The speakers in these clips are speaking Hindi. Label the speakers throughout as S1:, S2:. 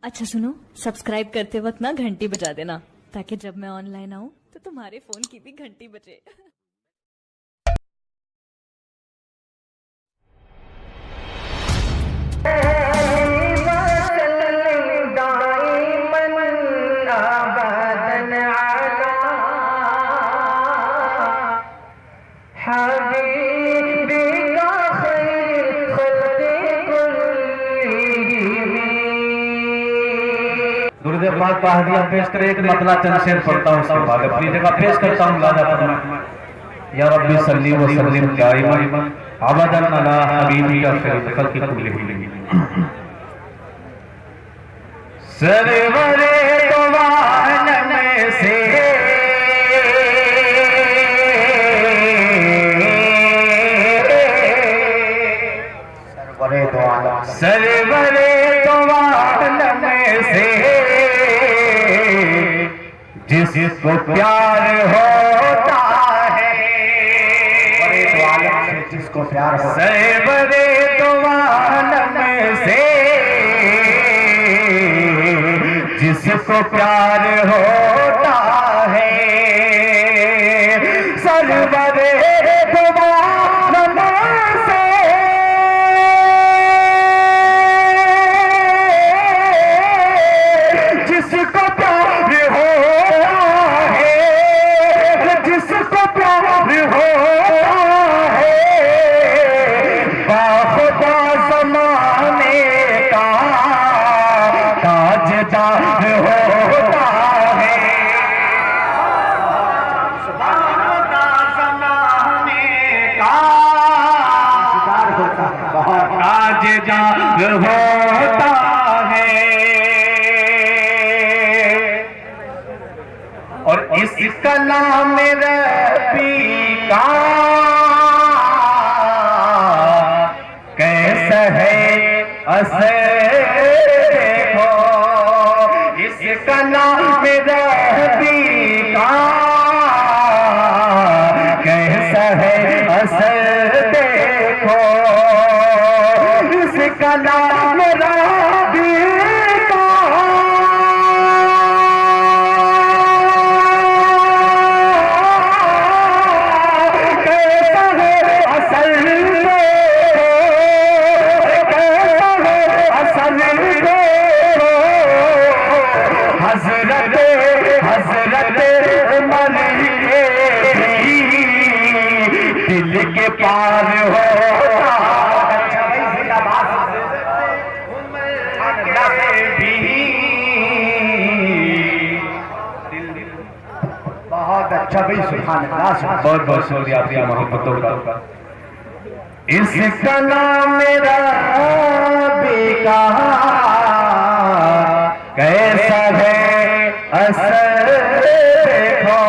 S1: अच्छा सुनो, सब्सक्राइब करते वक्त ना घंटी बजा देना ताकि जब मैं ऑनलाइन आऊं तो तुम्हारे फोन की भी घंटी बजे।
S2: गुरुदेव पाक पहाड़ियां पेश करे, एक मतला चंद शेर पढ़ता हूँ, उसके बाद अपनी जगह पेश करता हूँ। लाजा फरमा या रब्बी सल्ली व सल्लिम दाइमन अबदन अला हबीबिका खैरुल खल्क़ि कुल्लिहिम। सरवरे दो आलम से सरवरे दो आलम से जिसको प्यार होता है, बड़े तो आलम से जिसको प्यार होता है, बड़े तो आलम से जिसको प्यार होता है, सरवरे तो आलम से जिसको प्यार होता है। और इस कलाम रब्बी का कैसा है असर देखो, इस कलाम रब्बी का कैसा है असर देखो, इस कलाम रब्बी का कैसा है असर देखो, कैसा है असर देखो। हजरत हजरत उमर के दिल के पार होता बहुत अच्छा भाई, सुभान अल्लाह। बहुत बहुत शुक्रिया आपकी मोहब्बतों का। इस कलाम मेरा बेका कैसा है असर देखो,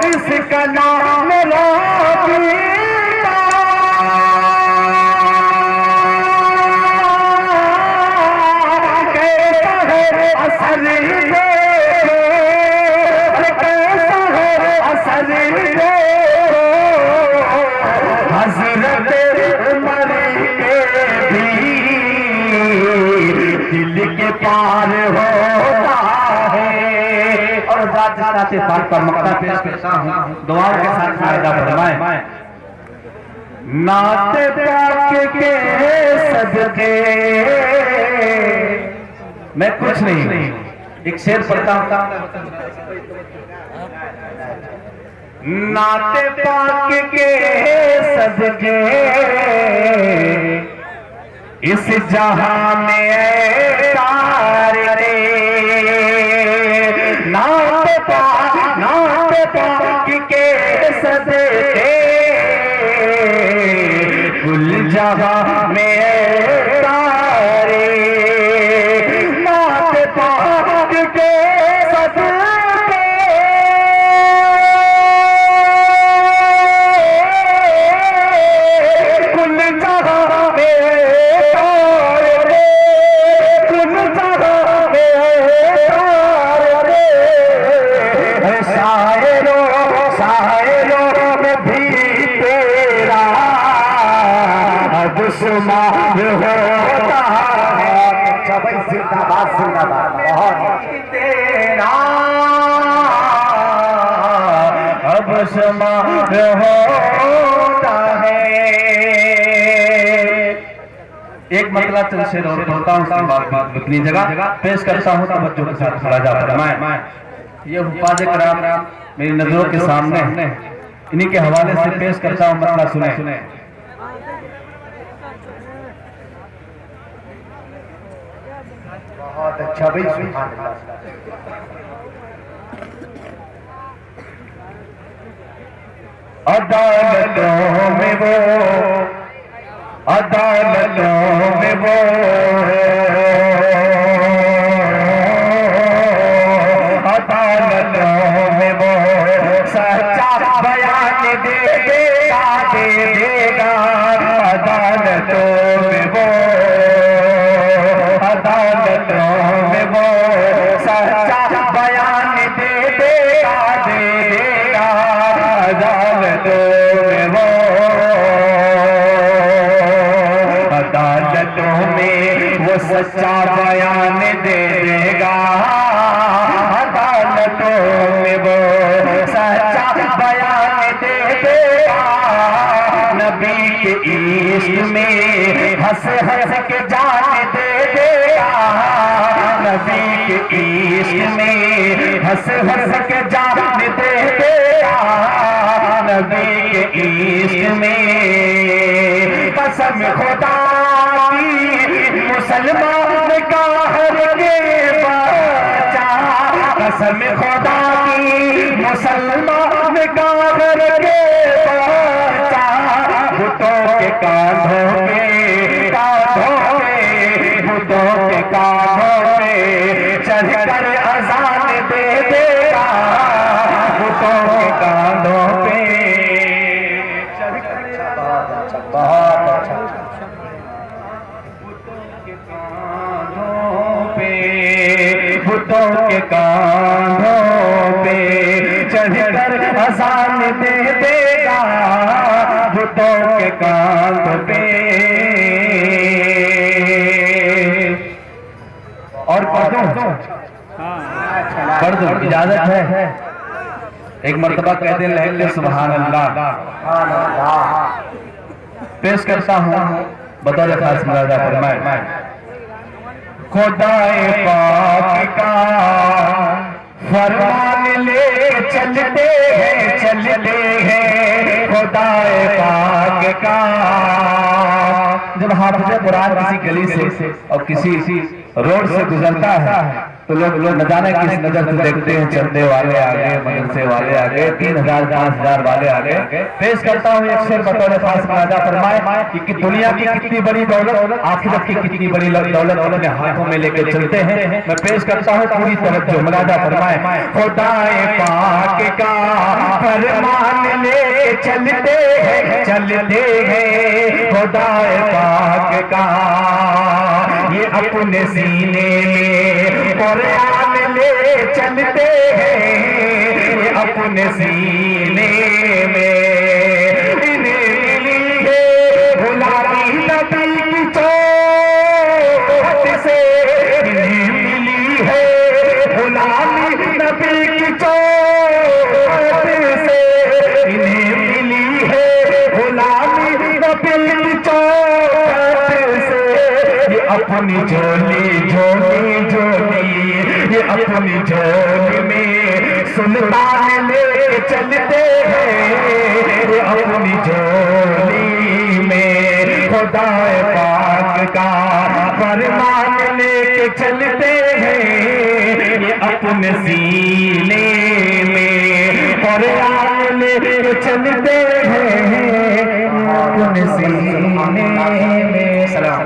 S2: इस कलाम मेरा बेका कैसा है असर देखो, हजरत उमर के भी दिल के पार होता है। और जाते पार पर मक्ता पेश करता हूँ, दुआ के साथ फायदा फरमाए। नाते पाक के सदके मैं कुछ नहीं, एक शेर पढ़ता हूँ। नाते पाक के सदके इस जहां में तारे, नाते पाक के सदके कुल जहां में तारे, नाते पाक के सदके कुल जहां में तारे, कुल जहां में तारे। शायरों में भी तेरा दुश्मन होता है।
S3: भाई जिंदाबाद जिंदाबाद। बहुत
S2: तेरा अब समार होता है। एक मतला चंद शेर और बोलता हूँ, उसके बाद अपनी जगह पेश करता हूँ तवज्जो के साथ राजा फरमाए। ये हुफ्फाज़ किराम मेरी नजरों के सामने इन्हीं के हवाले से पेश करता हूँ, मतला सुने।
S3: बहुत अच्छा भाई, सुभान अल्लाह।
S2: अदालतों में वो, अदालतों में वो, अदालतों में वो सच्चा बयान दे देगा, दे देगा। अदालतों में वो, अदालतों में वो सच्चा बयान दे देगा, दे देगा। अदालतों में वो, अदालतों में वो सच्चा बयान दे देगा। अदालतों में वो सच्चा बयान दे देगा। नबी के इश्क में हंस हंस के जान दे देगा। नबी के इश्क में हंस हंस के जान दे देगा। नबी के इश्क में कसम खुदा की मुसलमान का हर के बच्चा, कसम खुदा की मुसलमान का हर के बच्चा। बुतों के कांधों पे, कांधों पे, बुतों के कांधों पे चढ़कर अजान दे देगा। बुतों के कांधों पे
S3: बहुत अच्छा।
S2: बुतों के कांधों पे चढ़कर अजान दे देगा। बुतों के कांधों पे। और पढ़ दो, इजाजत है। एक मर्तबा कह दे लहले सुभान अल्लाह। पेश करता हूँ बतौर खास मुरादा फरमाए। खुदाए पाक का फरमान ले चलते हैं, चलते हैं। खुदाए पाक का जब हाफिज़ कुरान किसी गली से और किसी रोड से गुजरता है तो लोग न जाने किस नजर से देखते हैं। चंदे वाले आगे, मदरसे वाले आगे, 3000 5000 वाले आगे। पेश करता हूँ एक शेर बतौर खास मुरादा फरमाए कि दुनिया की कितनी बड़ी दौलत, आखिरत की कितनी बड़ी दौलत अपने हाथों में लेकर चलते हैं। मैं पेश करता हूँ पूरी तवज्जो, मुरादा फरमाए। खुदाए पाक का फरमान ले चलते हैं, चलते हैं। खुदाए पाक का ये अपने सीने में कुरान ले चलते हैं। ये अपने सीने में इन्हें मिली है गुलाबी नबी की चोट से। इन्हें मिली है गुलाबी नबी की चोट से। इन्हें मिली है गुलाबी नबी की चोट से। ये अपनी झोली झोली झोली, ये अपनी झोली में सुल्तान ले चलते हैं। ये अपनी झोली में खुदाए पाक का फरमान ले चलते हैं। ये अपने सीने में कुरान ले चलते हैं। अपने सीने में। सलाम।